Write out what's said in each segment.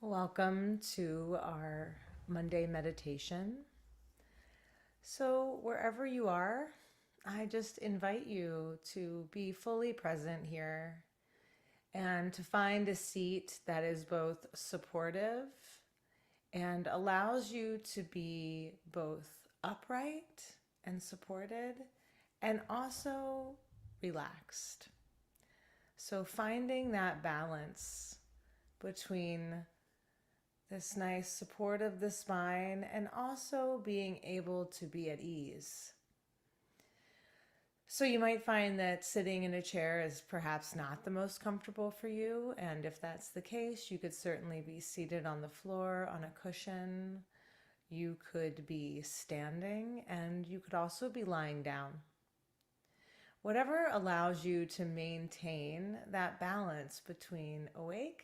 Welcome to our Monday meditation. So, wherever you are, I just invite you to be fully present here and to find a seat that is both supportive and allows you to be both upright and supported and also relaxed. So, finding that balance between this nice support of the spine and also being able to be at ease. So you might find that sitting in a chair is perhaps not the most comfortable for you, and if that's the case, you could certainly be seated on the floor on a cushion. You could be standing, and you could also be lying down. Whatever allows you to maintain that balance between awake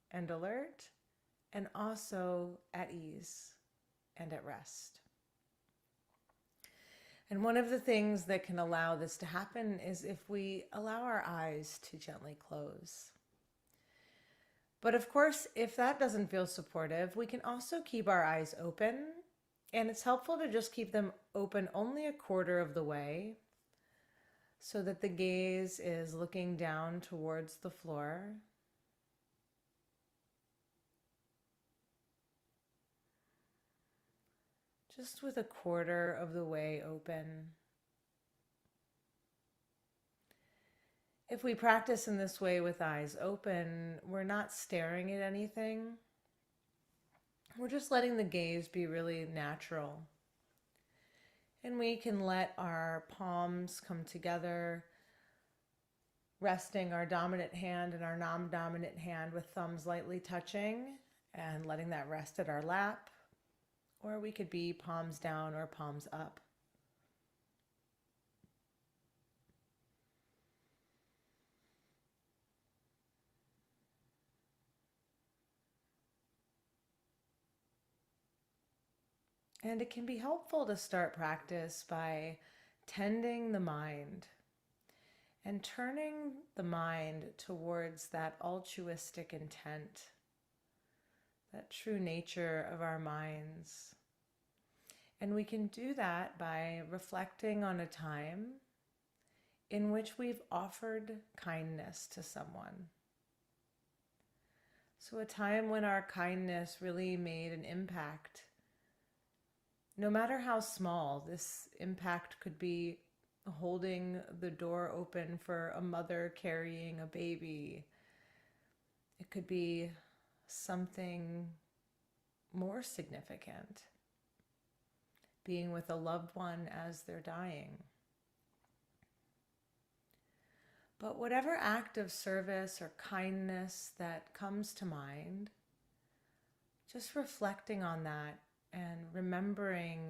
and alert and also at ease and at rest. And one of the things that can allow this to happen is if we allow our eyes to gently close. But of course, if that doesn't feel supportive, we can also keep our eyes open, and it's helpful to just keep them open only a quarter of the way so that the gaze is looking down towards the floor. Just with a quarter of the way open. If we practice in this way with eyes open, we're not staring at anything. We're just letting the gaze be really natural. And we can let our palms come together, resting our dominant hand and our non-dominant hand with thumbs lightly touching and letting that rest at our lap. Or we could be palms down or palms up. And it can be helpful to start practice by tending the mind and turning the mind towards that altruistic intent, that true nature of our minds. And we can do that by reflecting on a time in which we've offered kindness to someone. So a time when our kindness really made an impact. No matter how small, this impact could be holding the door open for a mother carrying a baby. It could be something more significant, being with a loved one as they're dying. But whatever act of service or kindness that comes to mind, just reflecting on that and remembering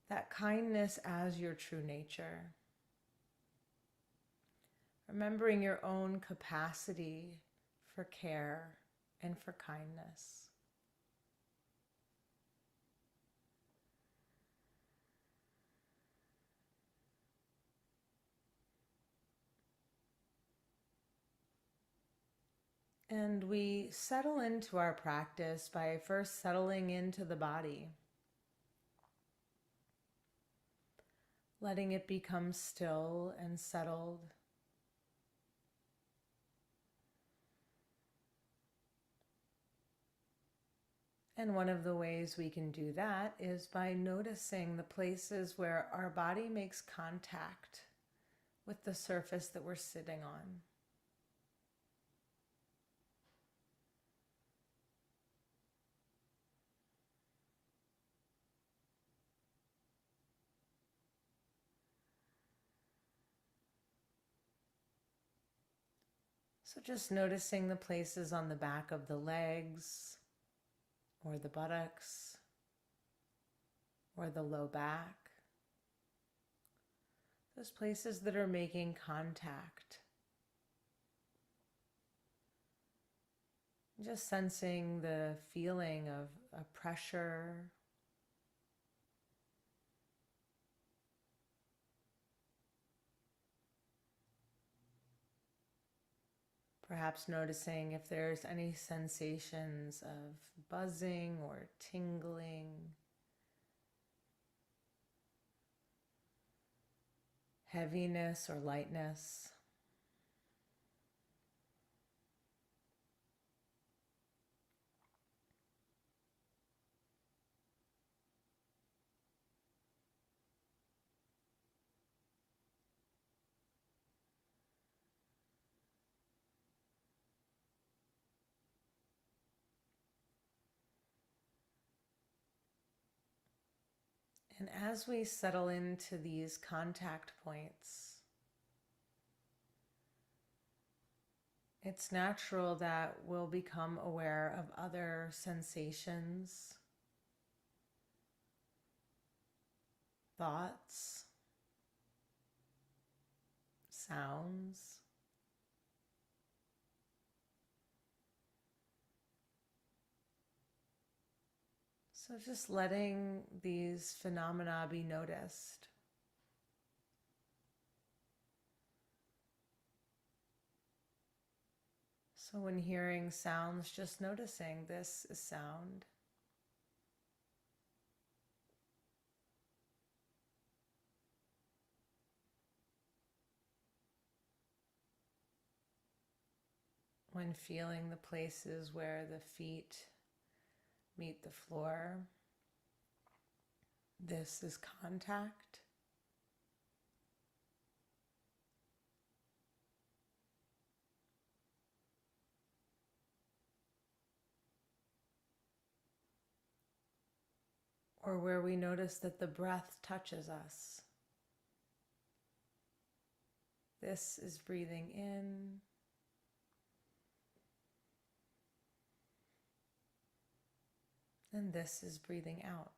that kindness as your true nature. Remembering your own capacity for care and for kindness. And we settle into our practice by first settling into the body, letting it become still and settled. And one of the ways we can do that is by noticing the places where our body makes contact with the surface that we're sitting on. So just noticing the places on the back of the legs or the buttocks or the low back. Those places that are making contact. Just sensing the feeling of a pressure, Perhaps noticing if there's any sensations of buzzing or tingling, heaviness or lightness. And as we settle into these contact points, it's natural that we'll become aware of other sensations, thoughts, sounds. So just letting these phenomena be noticed. So when hearing sounds, just noticing this is sound. When feeling the places where the feet meet the floor, this is contact. Or where we notice that the breath touches us. This is breathing in. And this is breathing out.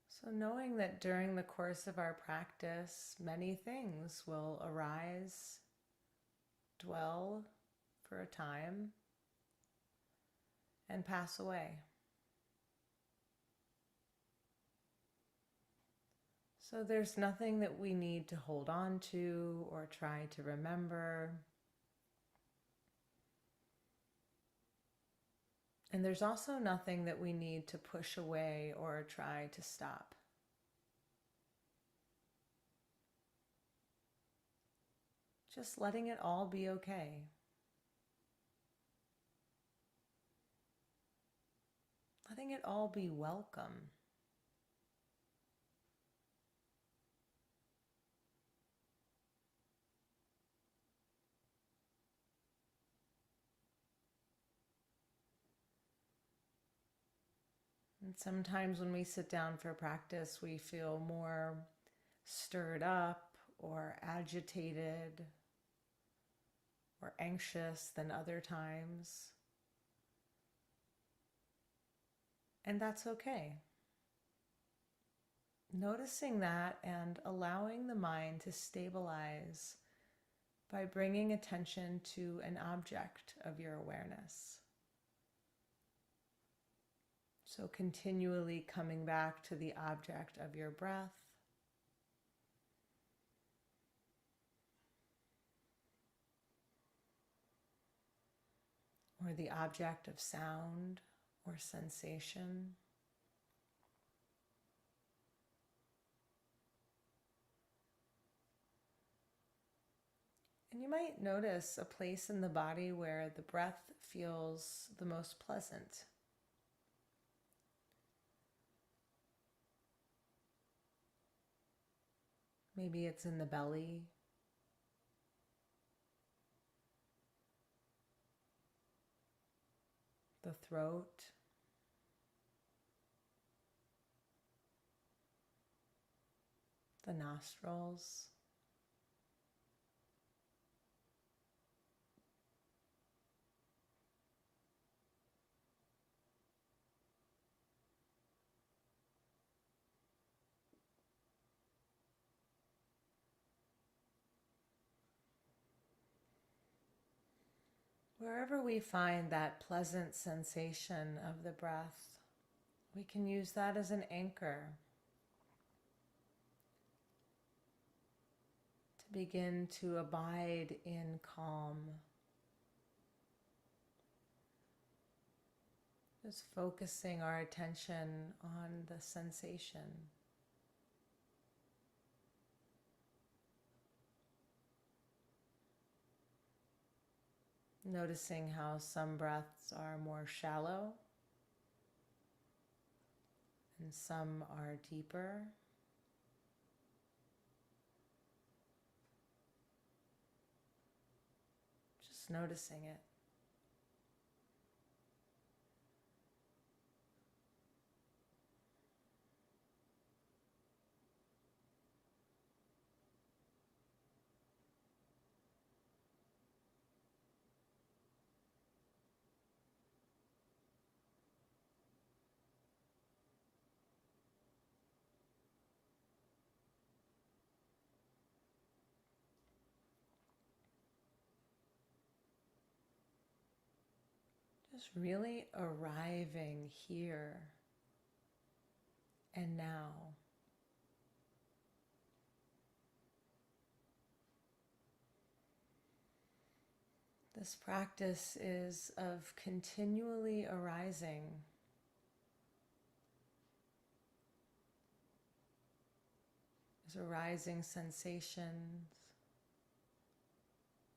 So knowing that during the course of our practice, many things will arise, dwell for a time, and pass away. So there's nothing that we need to hold on to or try to remember. And there's also nothing that we need to push away or try to stop. Just letting it all be okay. Letting it all be welcome. And sometimes when we sit down for practice, we feel more stirred up or agitated or anxious than other times. And that's okay. Noticing that and allowing the mind to stabilize by bringing attention to an object of your awareness. So continually coming back to the object of your breath, or the object of sound or sensation. And you might notice a place in the body where the breath feels the most pleasant. Maybe it's in the belly, the throat, the nostrils. Wherever we find that pleasant sensation of the breath, we can use that as an anchor to begin to abide in calm. Just focusing our attention on the sensation. Noticing how some breaths are more shallow and some are deeper. Just noticing it. Just really arriving here and now. This practice is of continually arising. There's arising sensations,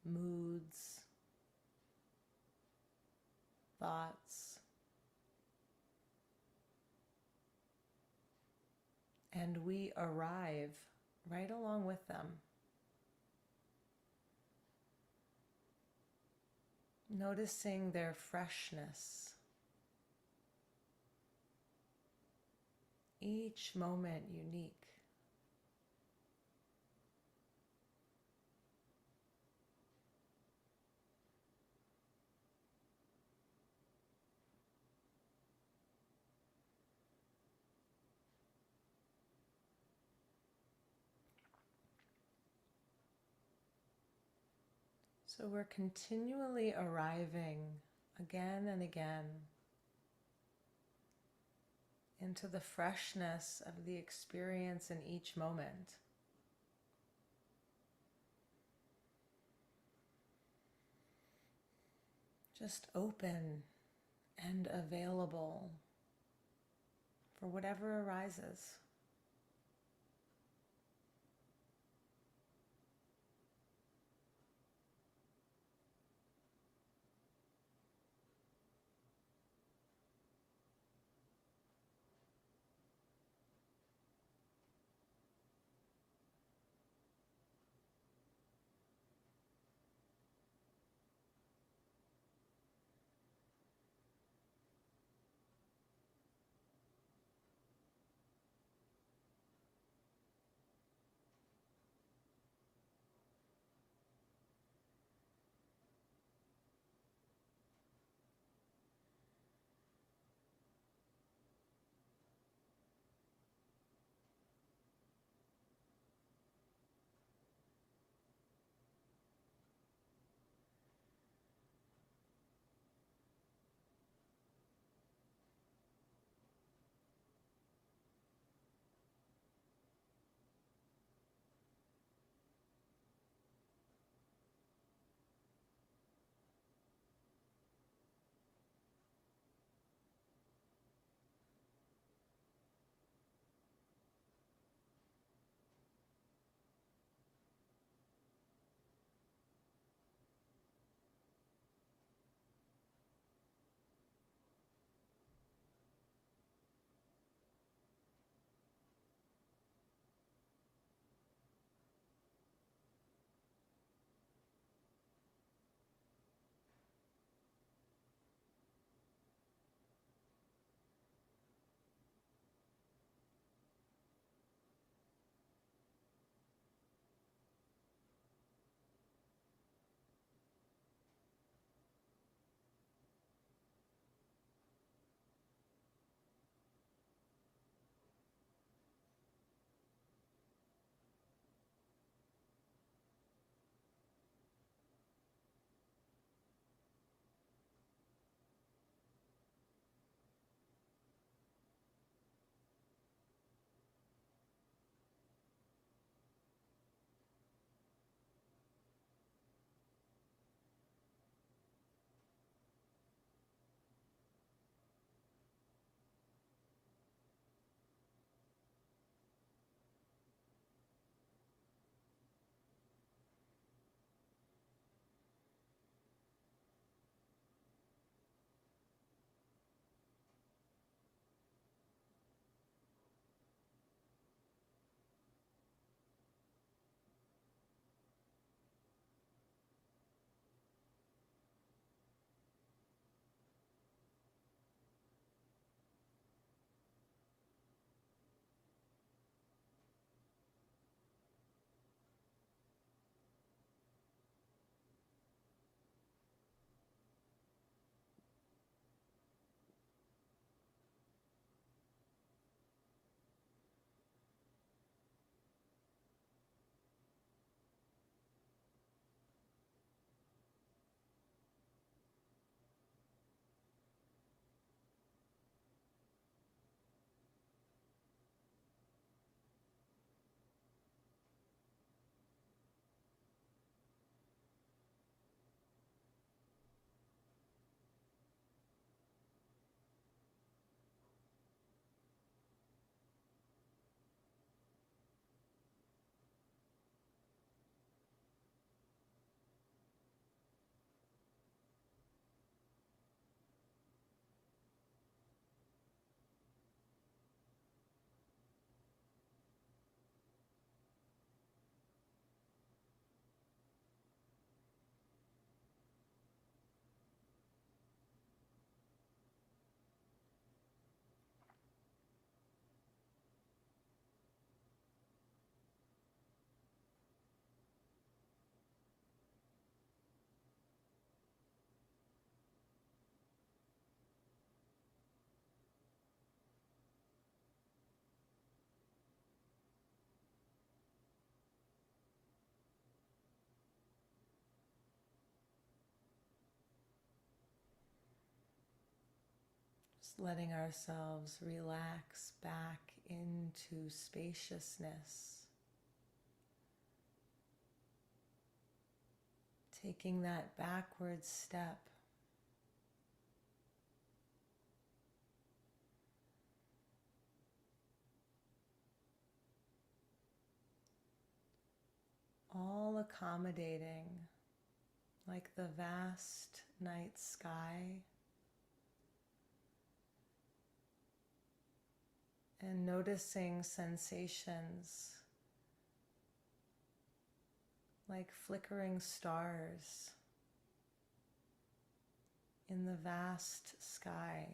moods, thoughts, and we arrive right along with them. Noticing their freshness. Each moment unique. So we're continually arriving again and again into the freshness of the experience in each moment. Just open and available for whatever arises. letting ourselves relax back into spaciousness, taking that backward step, all accommodating like the vast night sky, and noticing sensations like flickering stars in the vast sky.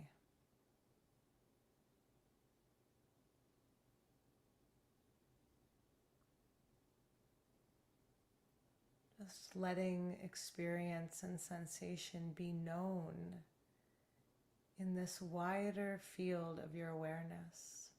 Just letting experience and sensation be known in this wider field of your awareness.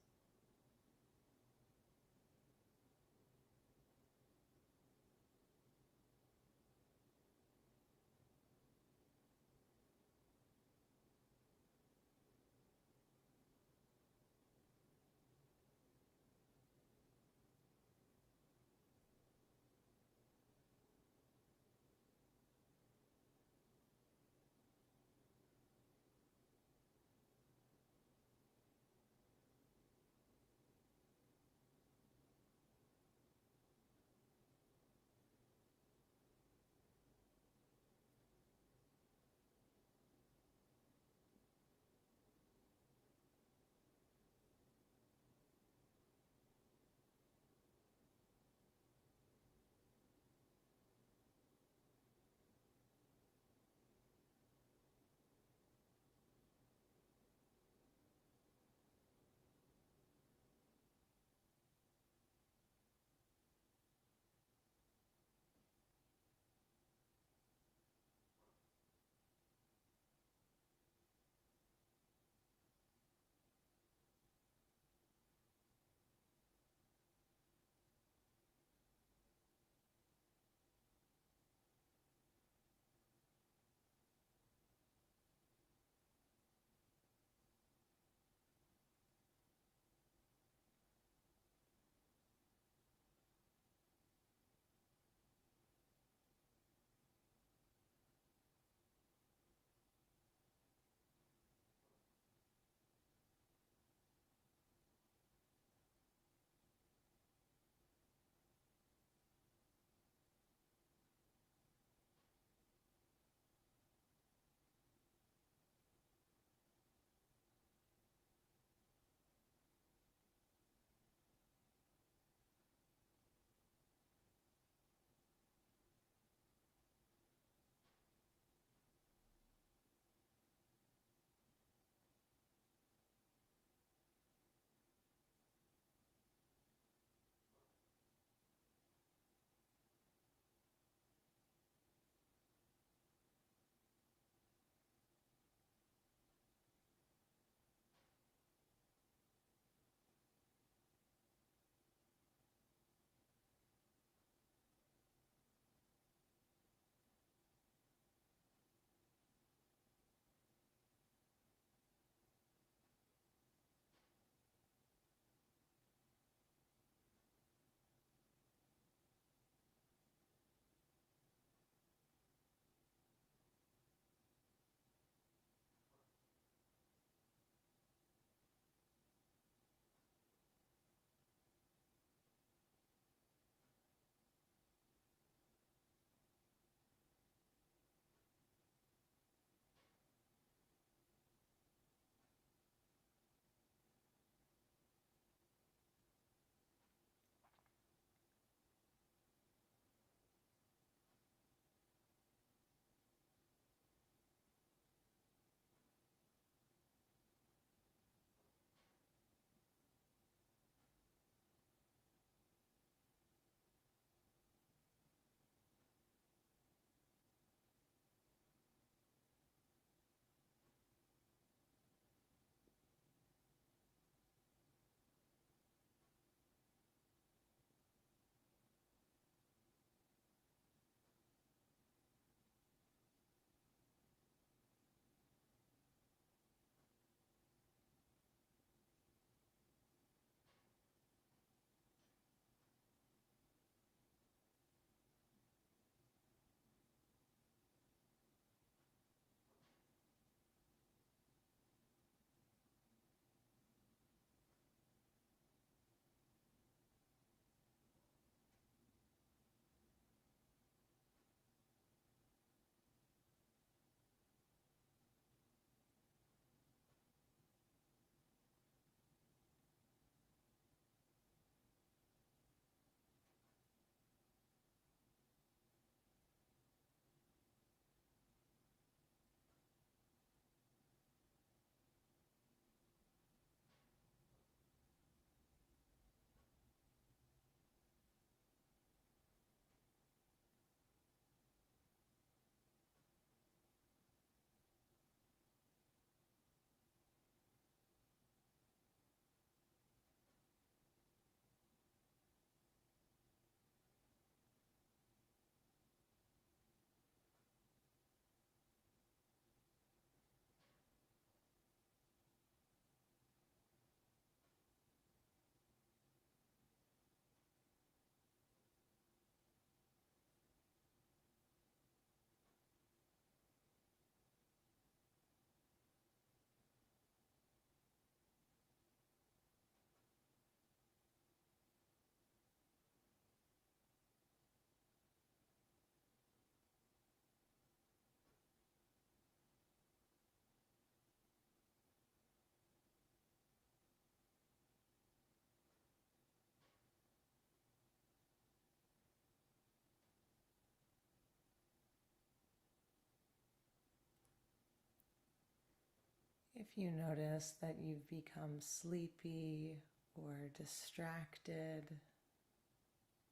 If you notice that you've become sleepy or distracted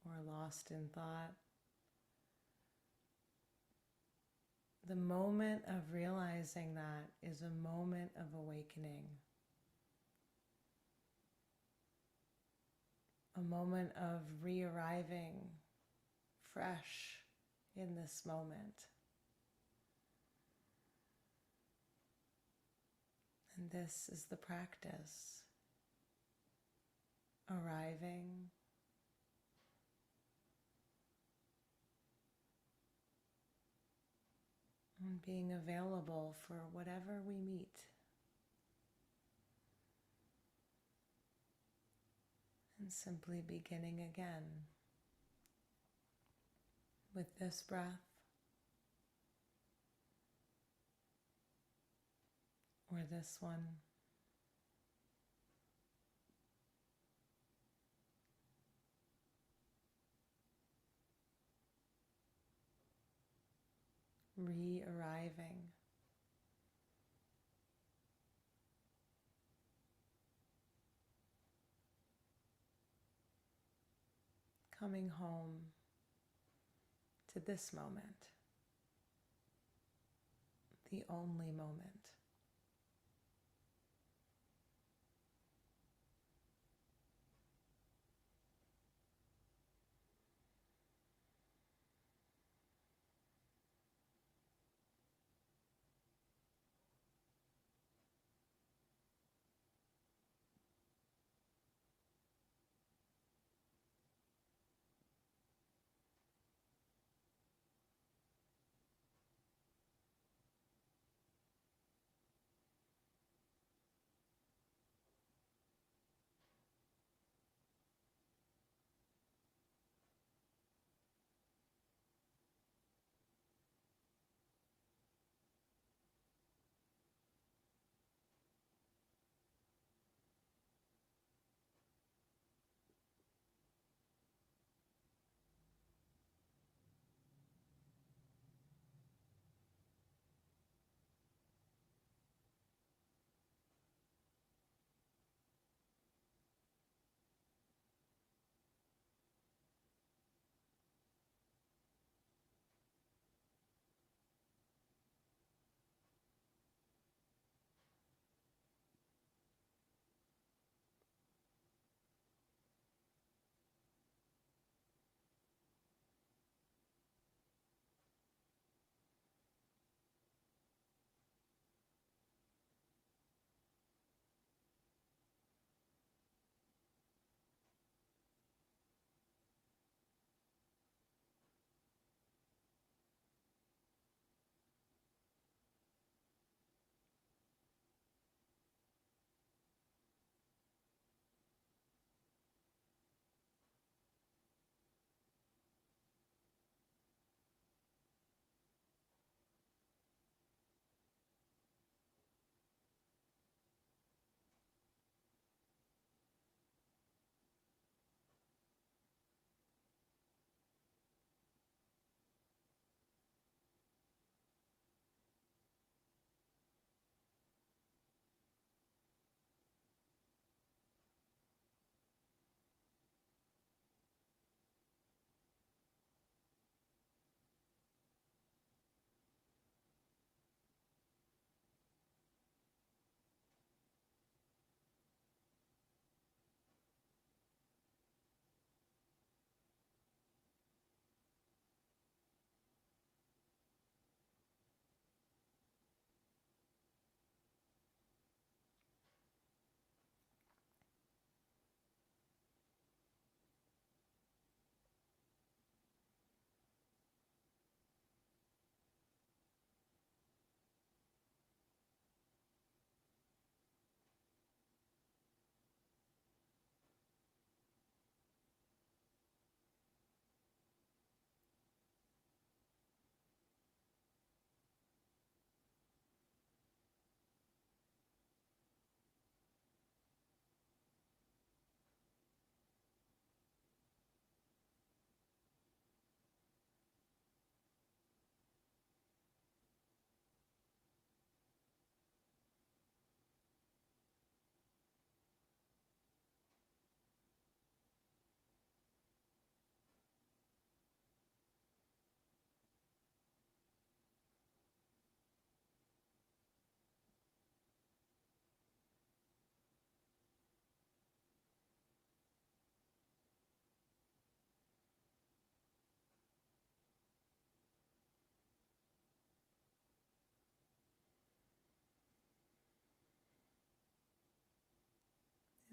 or lost in thought, the moment of realizing that is a moment of awakening, a moment of re-arriving fresh in this moment. And this is the practice, arriving and being available for whatever we meet. And simply beginning again with this breath or this one. Re-arriving. Coming home to this moment, the only moment.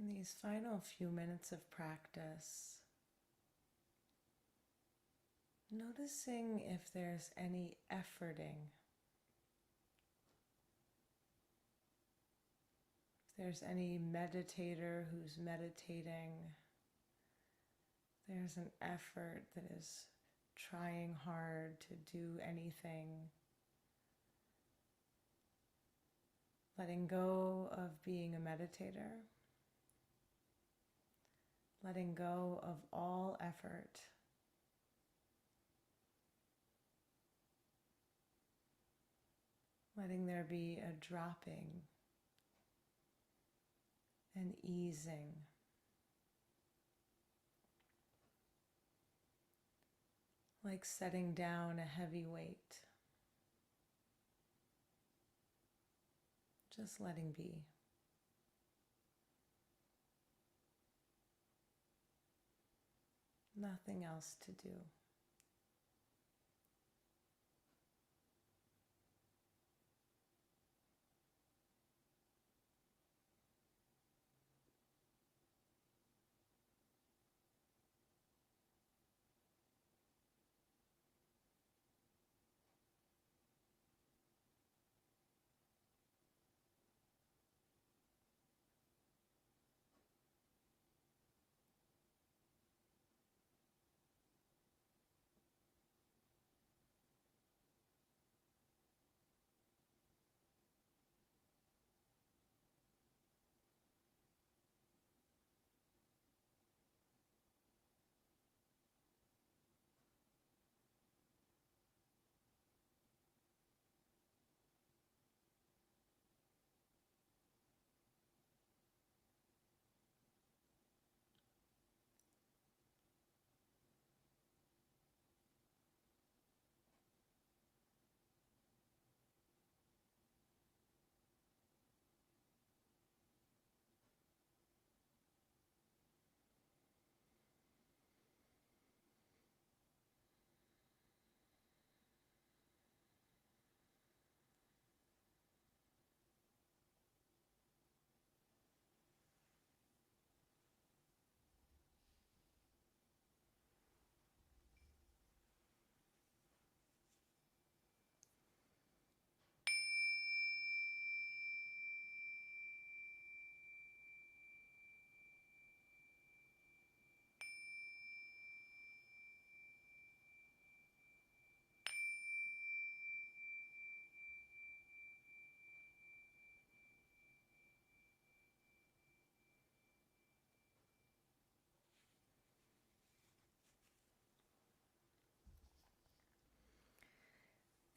In these final few minutes of practice, noticing if there's any efforting, if there's any meditator who's meditating, there's an effort that is trying hard to do anything, letting go of being a meditator, letting go of all effort, letting there be a dropping, an easing, like setting down a heavy weight, just letting be. Nothing else to do.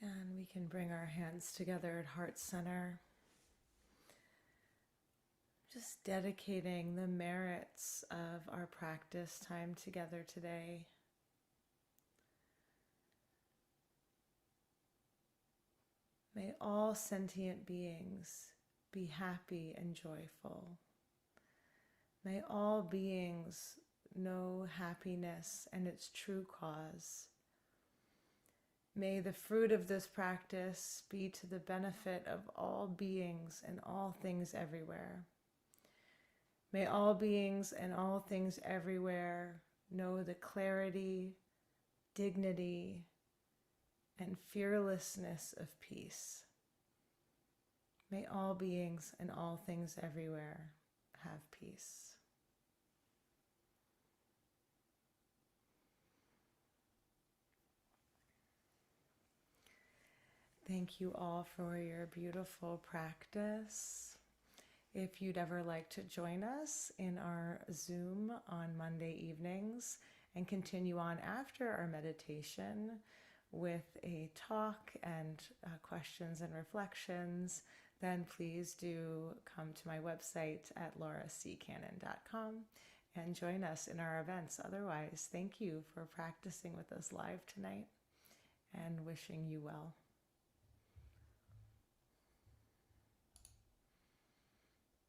And we can bring our hands together at heart center, just dedicating the merits of our practice time together today. May all sentient beings be happy and joyful. May all beings know happiness and its true cause. May the fruit of this practice be to the benefit of all beings and all things everywhere. May all beings and all things everywhere know the clarity, dignity, and fearlessness of peace. May all beings and all things everywhere have peace. Thank you all for your beautiful practice. If you'd ever like to join us in our Zoom on Monday evenings and continue on after our meditation with a talk and questions and reflections, then please do come to my website at lauraccannon.com and join us in our events. Otherwise, thank you for practicing with us live tonight and wishing you well.